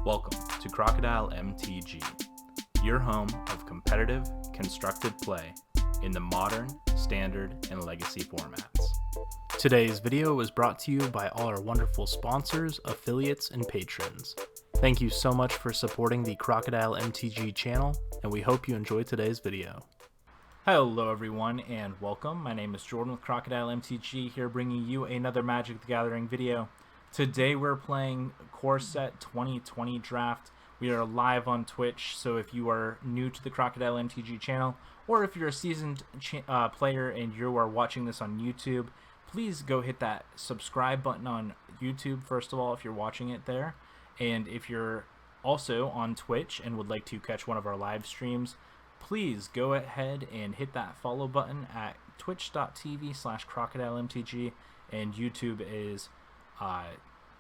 Welcome to Crocodile MTG, your home of competitive, constructed play in the modern, standard, and legacy formats. Today's video was brought to you by all our wonderful sponsors, affiliates, and patrons. Thank you so much for supporting the Crocodile MTG channel, and we hope you enjoy today's video. Hello everyone, and welcome. My name is Jordan with Crocodile MTG, here bringing you another Magic the Gathering video. Today we're playing Core Set 2020 Draft. We are live on Twitch, so if you are new to the Crocodile MTG channel, or if you're a seasoned player and you are watching this on YouTube, please go hit that subscribe button on YouTube, first of all, if you're watching it there. And if you're also on Twitch and would like to catch one of our live streams, please go ahead and hit that follow button at twitch.tv/crocodilemtg, and YouTube is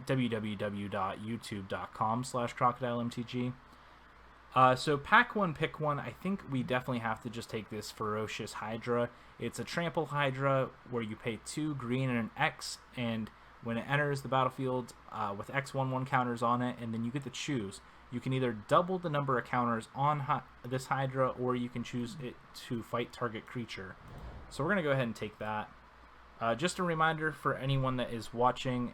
www.youtube.com/crocodilemtg. So pack one, pick one. I think we definitely have to just take this Ferocious Hydra. It's a trample Hydra where you pay 2 green and an X, and when it enters the battlefield with X/1/1 counters on it, and then you get to choose. You can either double the number of counters on this Hydra, or you can choose it to fight target creature. So we're going to go ahead and take that. Just a reminder for anyone that is watching,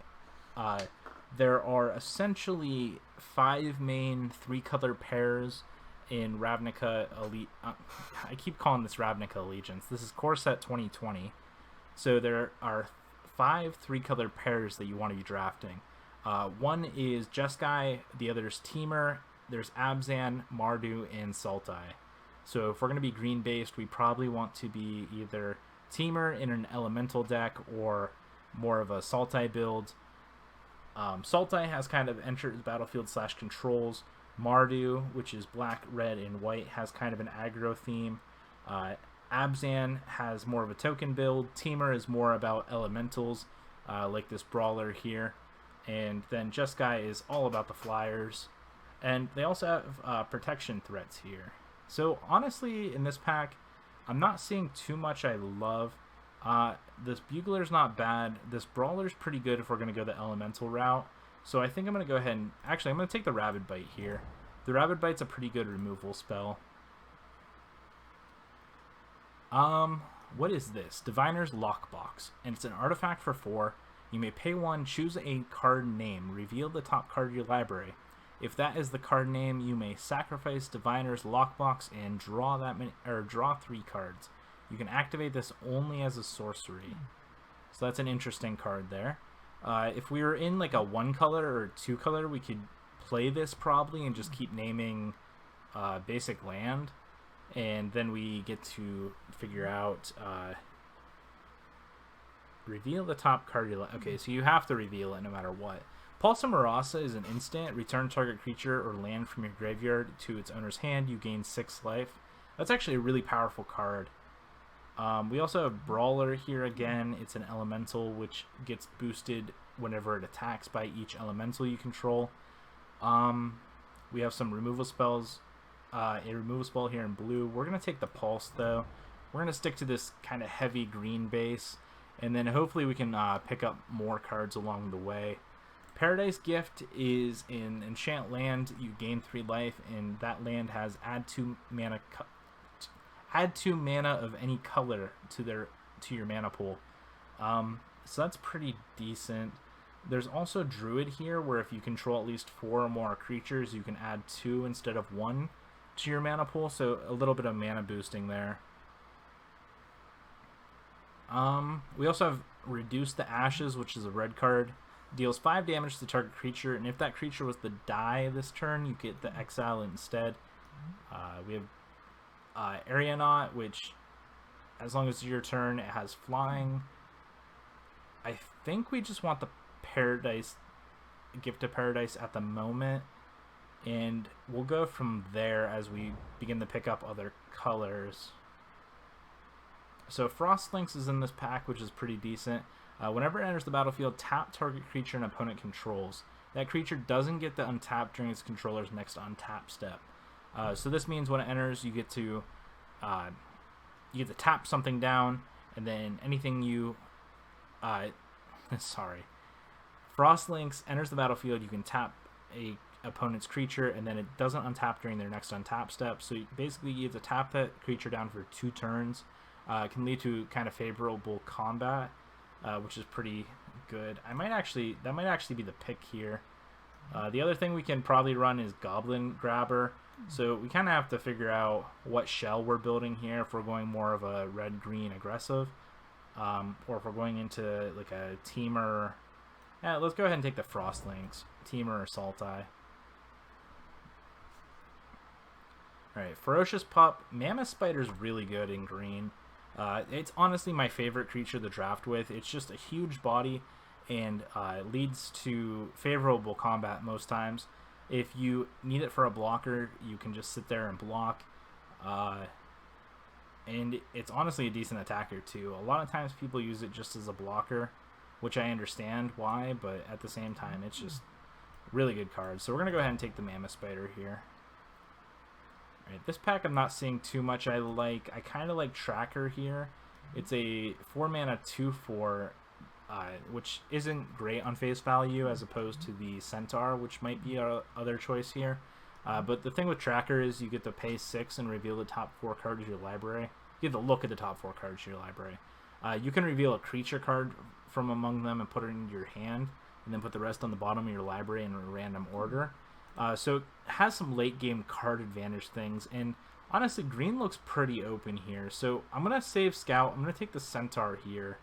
there are essentially 5 main 3-color pairs in Ravnica Elite. I keep calling this Ravnica Allegiance. This is Core Set 2020. So there are 5 3-color pairs that you want to be drafting. One is Jeskai, the other is Temur, there's Abzan, Mardu, and Sultai. So if we're going to be green-based, we probably want to be either Temur in an elemental deck or more of a Sultai build. Sultai has kind of entered the battlefield / controls. Mardu, which is black, red, and white, has kind of an aggro theme. Abzan has more of a token build. Temur is more about elementals, like this brawler here. And then Jeskai is all about the flyers. And they also have protection threats here. So honestly, in this pack, I'm not seeing too much I love. This Bugler's not bad. This Brawler's pretty good if we're going to go the elemental route. So I think I'm going to go ahead and... Actually, I'm going to take the Rabid Bite here. The Rabid Bite's a pretty good removal spell. What is this? Diviner's Lockbox. And it's an artifact for 4. You may pay 1, choose a card name, reveal the top card of your library. If that is the card name, you may sacrifice Diviner's Lockbox and draw 3 cards. You can activate this only as a sorcery. So that's an interesting card there. If we were in like a 1-color or 2-color, we could play this probably and just keep naming basic land. And then we get to figure out... reveal the top card of your library. Okay, so you have to reveal it no matter what. Pulse of Marasa is an instant. Return target creature or land from your graveyard to its owner's hand. You gain 6 life. That's actually a really powerful card. We also have Brawler here again. It's an elemental which gets boosted whenever it attacks by each elemental you control. We have some removal spells. A removal spell here in blue. We're going to take the Pulse though. We're going to stick to this kind of heavy green base. And then hopefully we can pick up more cards along the way. Paradise Gift is an enchant land. You gain 3 life, and that land has add 2 mana of any color to your mana pool. So that's pretty decent. There's also Druid here, where if you control at least 4 or more creatures, you can add 2 instead of 1 to your mana pool. So a little bit of mana boosting there. We also have Reduce the Ashes, which is a red card. Deals 5 damage to the target creature, and if that creature was the die this turn, you get the exile instead. We have Arianaut, which, as long as it's your turn, it has flying. I think we just want the Paradise, Gift of Paradise at the moment, and we'll go from there as we begin to pick up other colors. So Frostlynx is in this pack, which is pretty decent. Whenever it enters the battlefield, tap target creature an opponent controls. That creature doesn't get to untap during its controller's next untap step. So this means when it enters, you get to tap something down, and then anything you... Frostlynx enters the battlefield. You can tap opponent's creature, and then it doesn't untap during their next untap step. So basically you have to tap that creature down for 2 turns. It can lead to kind of favorable combat, which is pretty good. That might actually be the pick here. The other thing we can probably run is Goblin Grabber. So we kind of have to figure out what shell we're building here, if we're going more of a red-green aggressive, or if we're going into like a Teamer. Yeah, let's go ahead and take the Frostlinks, Teamer or Saltai. Alright, Ferocious Pup. Mammoth Spider's really good in green. It's honestly my favorite creature to draft with. It's just a huge body, and leads to favorable combat most times. If you need it for a blocker, you can just sit there and block. And it's honestly a decent attacker too. A lot of times people use it just as a blocker, which I understand why, but at the same time, it's just really good card. So we're going to go ahead and take the Mammoth Spider here. Alright, this pack I'm not seeing too much I like. I kind of like Tracker here. It's a 4 mana 2/4, which isn't great on face value as opposed to the Centaur, which might be our other choice here. But the thing with Tracker is you get to pay 6 and reveal the top 4 cards of your library. You get to look at the top 4 cards of your library. You can reveal a creature card from among them and put it in your hand, and then put the rest on the bottom of your library in a random order. So it has some late game card advantage things, and honestly green looks pretty open here. So I'm going to save Scout. I'm going to take the Centaur here,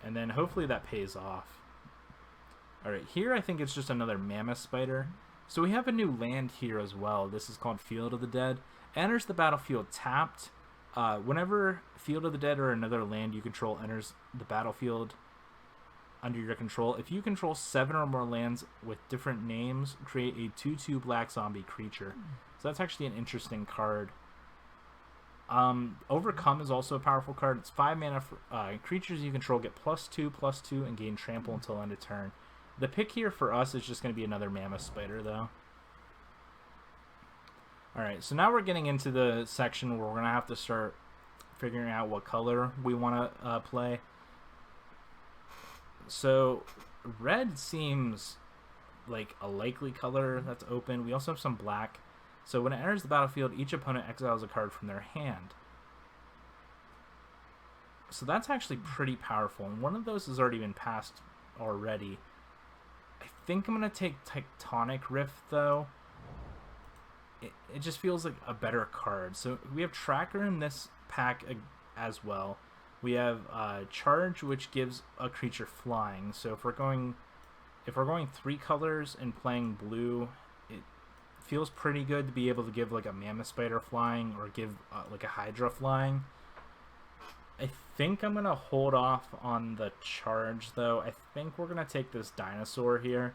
and then hopefully that pays off. Alright, here I think it's just another Mammoth Spider. So we have a new land here as well. This is called Field of the Dead. Enters the battlefield tapped. Whenever Field of the Dead or another land you control enters the battlefield under your control, if you control 7 or more lands with different names, create a 2/2 black zombie creature. So that's actually an interesting card. Overcome is also a powerful card. It's 5 mana. Creatures you control get +2/+2 and gain trample until end of turn. The pick here for us is just going to be another Mammoth Spider, though. Alright, so now we're getting into the section where we're going to have to start figuring out what color we want to play. So, red seems like a likely color that's open. We also have some black. So when it enters the battlefield, each opponent exiles a card from their hand. So that's actually pretty powerful, and one of those has already been passed already. I think I'm going to take Tectonic Rift, though. It just feels like a better card. So we have Tracker in this pack as well. We have Charge, which gives a creature flying. So if we're going 3 colors and playing blue, it feels pretty good to be able to give like a Mammoth Spider flying, or give like a Hydra flying. I think I'm gonna hold off on the Charge, though. I think we're gonna take this Dinosaur here,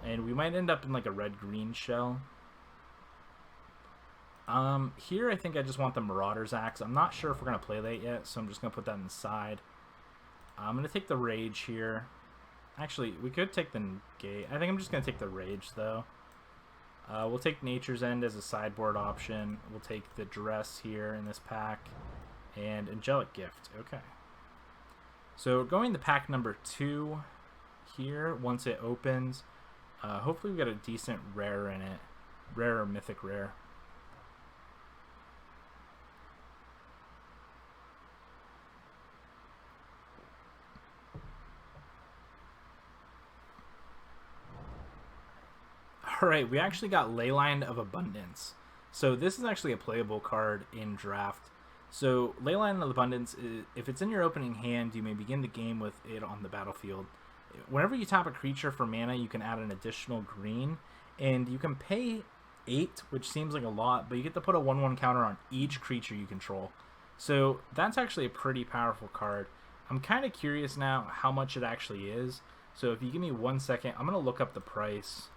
and we might end up in like a red-green shell. Here I think I just want the Marauder's Axe. I'm not sure if we're going to play that yet, so I'm just going to put that inside. I'm going to take the Rage here. Actually, we could take the Negate. I think I'm just going to take the Rage, though. We'll take Nature's End as a sideboard option. We'll take the Dress here in this pack. And Angelic Gift. Okay. So going to pack number 2 here, once it opens. Hopefully we got a decent rare in it. Rare or mythic rare. Alright, we actually got Leyline of Abundance. So this is actually a playable card in draft. So Leyline of Abundance, if it's in your opening hand, you may begin the game with it on the battlefield. Whenever you tap a creature for mana, you can add an additional green, and you can pay 8, which seems like a lot, but you get to put a 1/1 counter on each creature you control. So that's actually a pretty powerful card. I'm kind of curious now how much it actually is. So if you give me 1 second, I'm going to look up the price.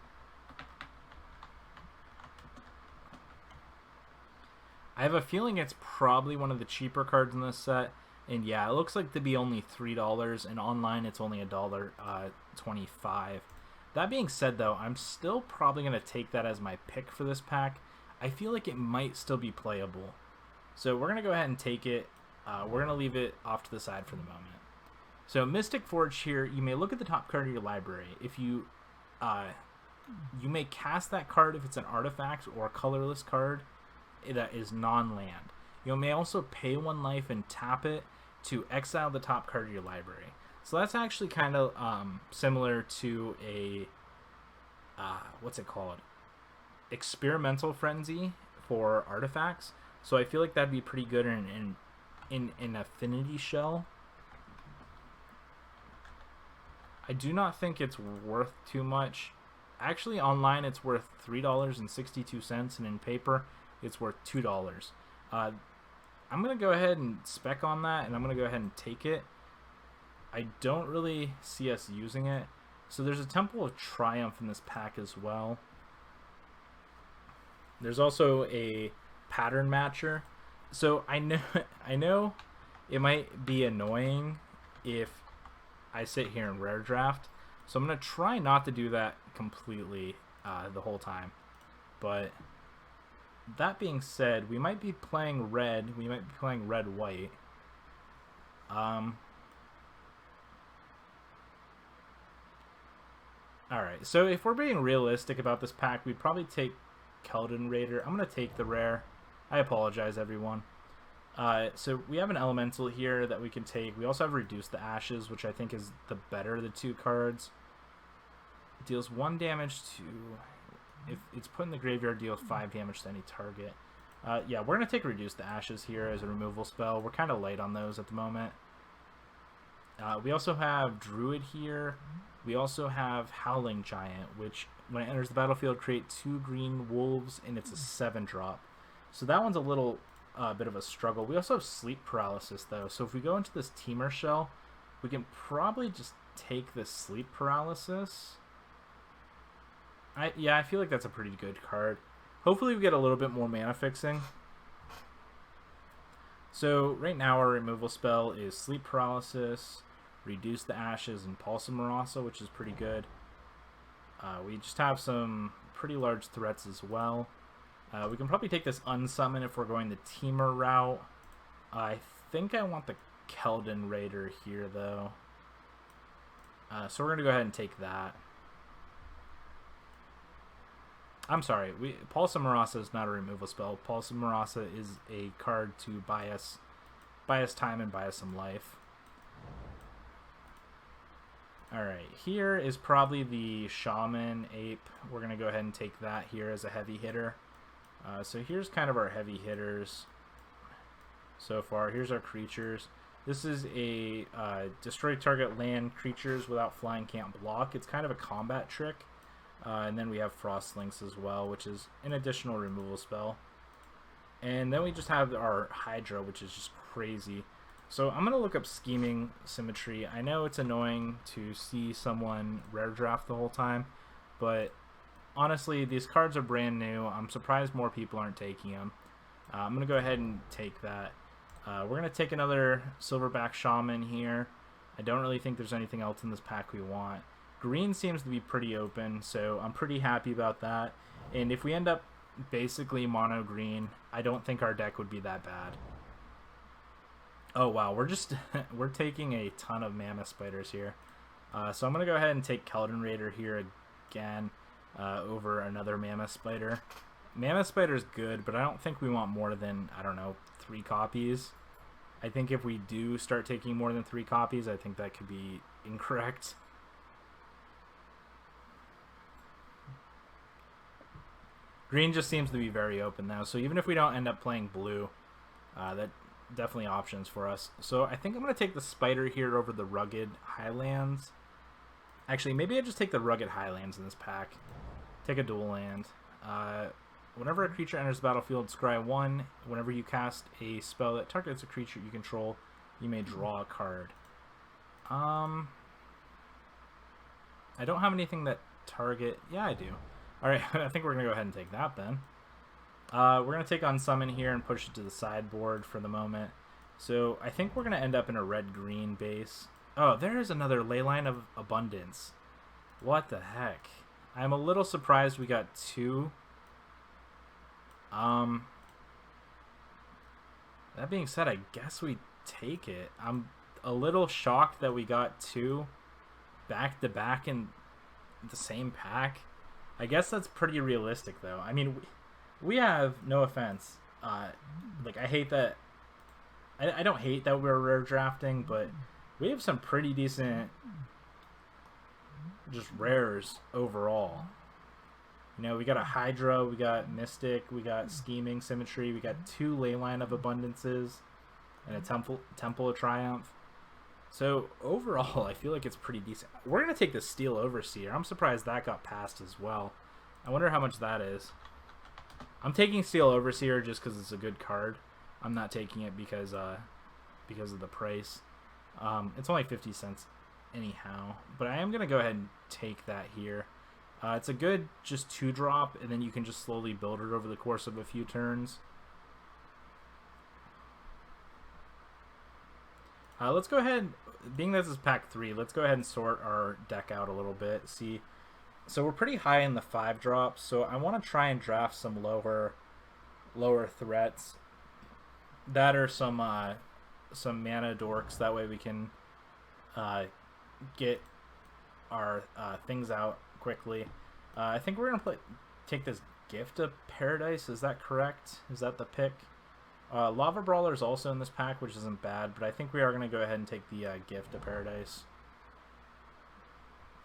I have a feeling it's probably one of the cheaper cards in this set, and yeah, it looks like to be only $3, and online it's only $1.25. That being said, though, I'm still probably going to take that as my pick for this pack. I feel like it might still be playable. So we're going to go ahead and take it. We're going to leave it off to the side for the moment. So Mystic Forge here, you may look at the top card of your library. If you You may cast that card if it's an artifact or a colorless card that is non-land. You may also pay 1 life and tap it to exile the top card of your library. So that's actually kind of similar to a what's it called? Experimental Frenzy for artifacts. So I feel like that'd be pretty good in Affinity Shell. I do not think it's worth too much. Actually, online it's worth $3.62, and in paper it's worth $2. I'm going to go ahead and spec on that, and I'm going to go ahead and take it. I don't really see us using it. So there's a Temple of Triumph in this pack as well. There's also a Pattern Matcher. So I know it might be annoying if I sit here and rare draft. So I'm going to try not to do that completely the whole time. But that being said, we might be playing red. We might be playing red-white. Alright, so if we're being realistic about this pack, we'd probably take Keldon Raider. I'm going to take the rare. I apologize, everyone. So we have an Elemental here that we can take. We also have Reduce the Ashes, which I think is the better of the 2 cards. It deals 1 damage to... If it's put in the graveyard, deals 5 damage to any target. Yeah, we're going to take Reduce the Ashes here as a removal spell. We're kind of light on those at the moment. We also have Druid here. We also have Howling Giant, which when it enters the battlefield, create 2 green wolves, and it's a 7-drop. So that one's a little bit of a struggle. We also have Sleep Paralysis, though. So if we go into this Teamer Shell, we can probably just take this Sleep Paralysis. Yeah, I feel like that's a pretty good card. Hopefully we get a little bit more mana fixing. So right now our removal spell is Sleep Paralysis, Reduce the Ashes, and Pulse of Marasa, which is pretty good. We just have some pretty large threats as well. We can probably take this Unsummon if we're going the Teamer route. I think I want the Keldon Raider here, though. So we're going to go ahead and take that. I'm sorry, Pulse of Marasa is not a removal spell. Pulse of Marasa is a card to buy us time and buy us some life. Alright, here is probably the Shaman Ape. We're going to go ahead and take that here as a heavy hitter. So here's kind of our heavy hitters so far. Here's our creatures. This is a destroy target land creatures without flying can't block. It's kind of a combat trick. And then we have Frost Links as well, which is an additional removal spell. And then we just have our Hydra, which is just crazy. So I'm going to look up Scheming Symmetry. I know it's annoying to see someone rare draft the whole time, but honestly, these cards are brand new. I'm surprised more people aren't taking them. I'm going to go ahead and take that. We're going to take another Silverback Shaman here. I don't really think there's anything else in this pack we want. Green seems to be pretty open, so I'm pretty happy about that. And if we end up basically mono green, I don't think our deck would be that bad. Oh wow, we're taking a ton of Mammoth Spiders here. So I'm going to go ahead and take Keldon Raider here again over another Mammoth Spider. Mammoth Spider is good, but I don't think we want more than, I don't know, 3 copies. I think if we do start taking more than 3 copies, I think that could be incorrect. Green just seems to be very open now, so even if we don't end up playing blue, that definitely options for us. So I think I'm going to take the Spider here over the Rugged Highlands. Actually, maybe I just take the Rugged Highlands in this pack. Take a dual land. Whenever a creature enters the battlefield, scry 1. Whenever you cast a spell that targets a creature you control, you may draw a card. I don't have anything that target... Yeah, I do. Alright, I think we're going to go ahead and take that then. We're going to take on Summon here and push it to the sideboard for the moment. So I think we're going to end up in a red-green base. Oh, there is another Leyline of Abundance. What the heck? I'm a little surprised we got 2. That being said, I guess we take it. I'm a little shocked that we got 2 back-to-back in the same pack. I guess that's pretty realistic, though. I mean, we have, no offense, like, I hate that. I don't hate that we're rare drafting, but we have some pretty decent just rares overall. You know, we got a Hydra, we got Mystic, we got Scheming, Symmetry, we got 2 Leyline of Abundances, and a Temple of Triumph. So, overall, I feel like it's pretty decent. We're going to take the Steel Overseer. I'm surprised that got passed as well. I wonder how much that is. I'm taking Steel Overseer just because it's a good card. I'm not taking it because of the price. It's only 50 cents anyhow. But I am going to go ahead and take that here. It's a good just 2-drop, and then you can just slowly build it over the course of a few turns. Let's go ahead, being that this is pack 3, let's go ahead and sort our deck out a little bit. See, so we're pretty high in the 5-drops, so I want to try and draft some lower threats. That are some mana dorks. That way we can get our things out quickly. I think we're gonna take this Gift of Paradise. Is that correct? Is that the pick? Lava Brawler is also in this pack, which isn't bad, but I think we are going to go ahead and take the Gift of Paradise.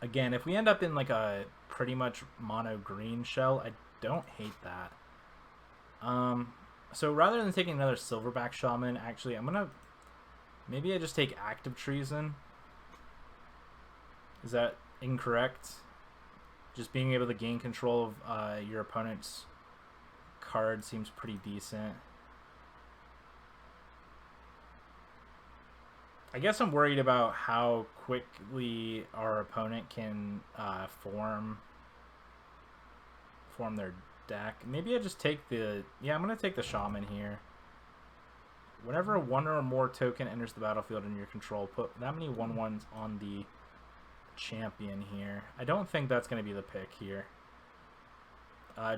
Again, if we end up in like a pretty much mono green shell, I don't hate that. So rather than taking another Silverback Shaman, actually, I'm going to... Maybe I just take Active Treason. Is that incorrect? Just being able to gain control of your opponent's card seems pretty decent. I guess I'm worried about how quickly our opponent can form their deck. Maybe I just take the... Yeah, I'm going to take the Shaman here. Whenever 1 or more token enters the battlefield in your control, put that many 1/1s on the champion here. I don't think that's going to be the pick here.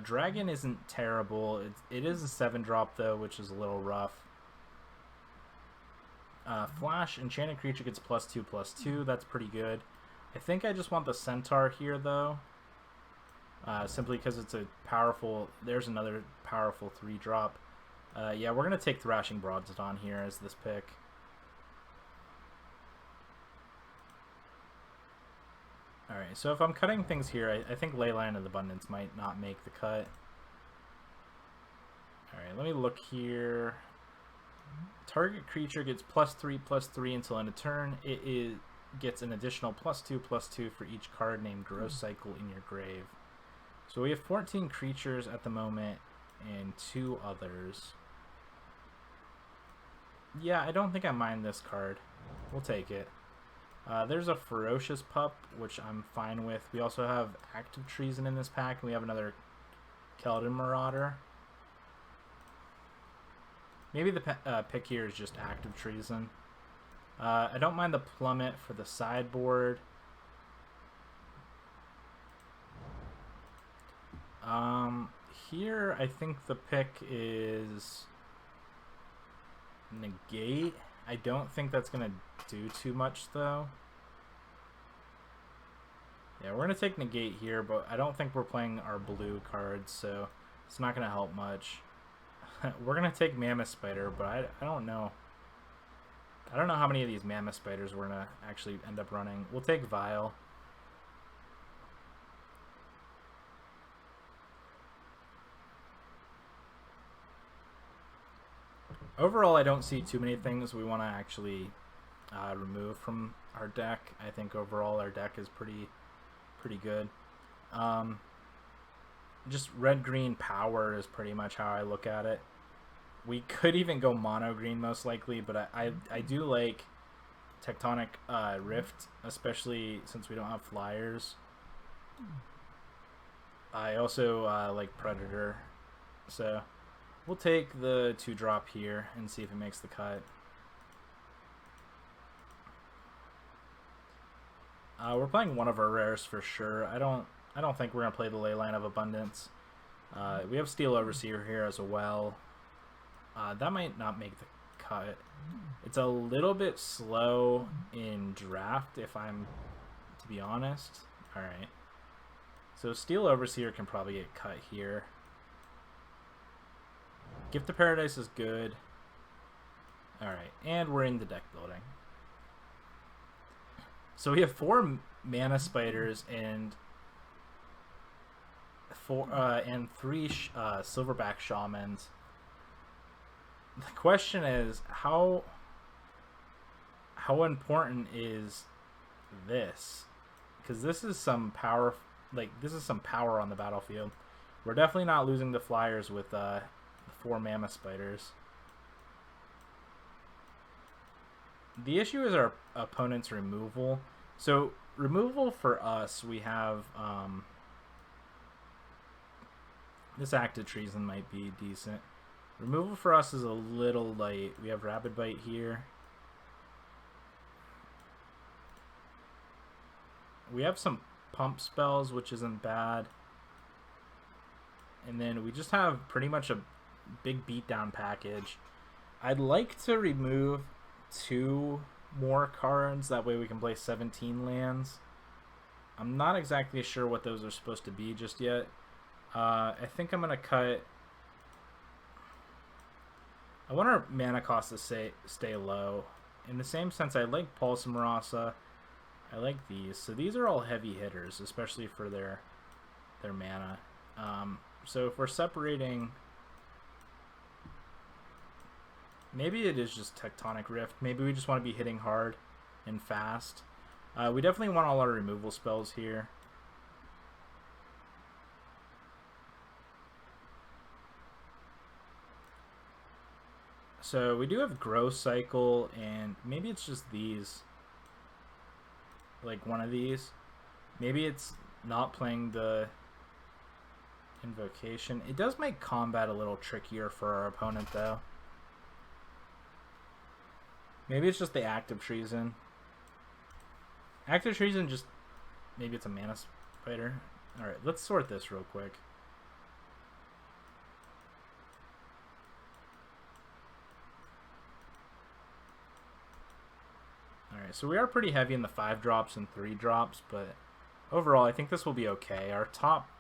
Dragon isn't terrible. It is a 7-drop, though, which is a little rough. Flash, enchanted creature gets +2/+2. That's pretty good. I think I just want the Centaur here, though. Simply because it's a powerful... There's another powerful 3-drop. Yeah, we're going to take Thrashing Broadston here as this pick. Alright, so if I'm cutting things here, I think Leyline of Abundance might not make the cut. Alright, let me look here. Target creature gets +3/+3 until end of turn. It gets an additional +2/+2 for each card named Growth Cycle in your grave. So we have 14 creatures at the moment and 2 others. Yeah, I don't think I mind this card. We'll take it. There's a Ferocious Pup, which I'm fine with. We also have Active Treason in this pack, and we have another Keldon Marauder. Maybe the pick here is just Active Treason. I don't mind the Plummet for the sideboard. Here, I think the pick is Negate. I don't think that's going to do too much, though. Yeah, we're going to take Negate here, but I don't think we're playing our blue cards, so it's not going to help much. We're going to take Mammoth Spider, but I don't know. I don't know how many of these Mammoth Spiders we're going to actually end up running. We'll take Vial. Overall, I don't see too many things we want to actually remove from our deck. I think overall our deck is pretty good. Just red-green power is pretty much how I look at it. We could even go mono-green most likely, but I do like Tectonic Rift, especially since we don't have flyers. I also like Predator, so we'll take the 2-drop here and see if it makes the cut. We're playing one of our rares for sure. I don't think we're gonna play the Leyline of Abundance. We have Steel Overseer here as well. That might not make the cut. It's a little bit slow in draft, if I'm to be honest. All right. So Steel Overseer can probably get cut here. Gift of Paradise is good. Alright, and we're in the deck building. So we have 4 Mana Spiders and 3 Silverback Shamans. The question is, how important is this? Because this is some power, this is some power on the battlefield. We're definitely not losing the Flyers with the 4 Mammoth Spiders. The issue is our opponent's removal. So removal for us, we have this Active Treason might be decent. Removal for us is a little light. We have Rapid Bite here. We have some pump spells, which isn't bad. And then we just have pretty much a big beatdown package. I'd like to remove 2 more cards. That way we can play 17 lands. I'm not exactly sure what those are supposed to be just yet. I think I'm going to cut... I want our mana cost to stay low. In the same sense, I like Pulse Marasa. I like these. So these are all heavy hitters, especially for their mana. So if we're separating... Maybe it is just Tectonic Rift. Maybe we just want to be hitting hard and fast. We definitely want all our removal spells here. So we do have Growth Cycle, and maybe it's just these. Like one of these. Maybe it's not playing the Invocation. It does make combat a little trickier for our opponent, though. Maybe it's just the Active Treason. Active Treason just... Maybe it's a Mana Spider. Alright, let's sort this real quick. Alright, so we are pretty heavy in the 5 drops and 3 drops, but overall I think this will be okay. Our top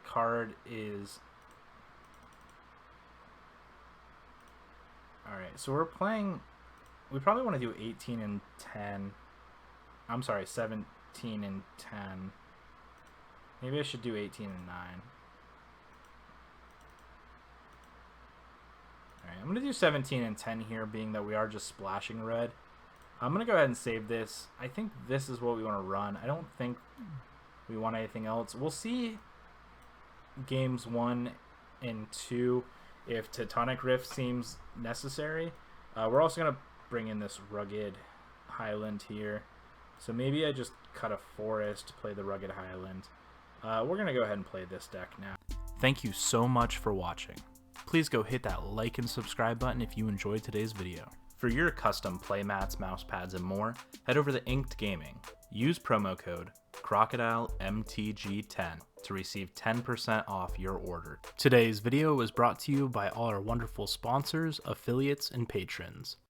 card is... Alright, so we're playing... We probably want to do 18 and 10. I'm sorry, 17 and 10. Maybe I should do 18 and 9. Alright, I'm going to do 17 and 10 here, being that we are just splashing red. I'm going to go ahead and save this. I think this is what we want to run. I don't think we want anything else. We'll see games 1 and 2 if Tectonic Rift seems necessary. We're also going to bring in this Rugged Highland here. So maybe I just cut a forest to play the Rugged Highland. We're going to go ahead and play this deck now. Thank you so much for watching. Please go hit that like and subscribe button if you enjoyed today's video. For your custom playmats, mousepads, and more, head over to Inked Gaming. Use promo code crocodilemtg10 to receive 10% off your order. Today's video was brought to you by all our wonderful sponsors, affiliates, and patrons.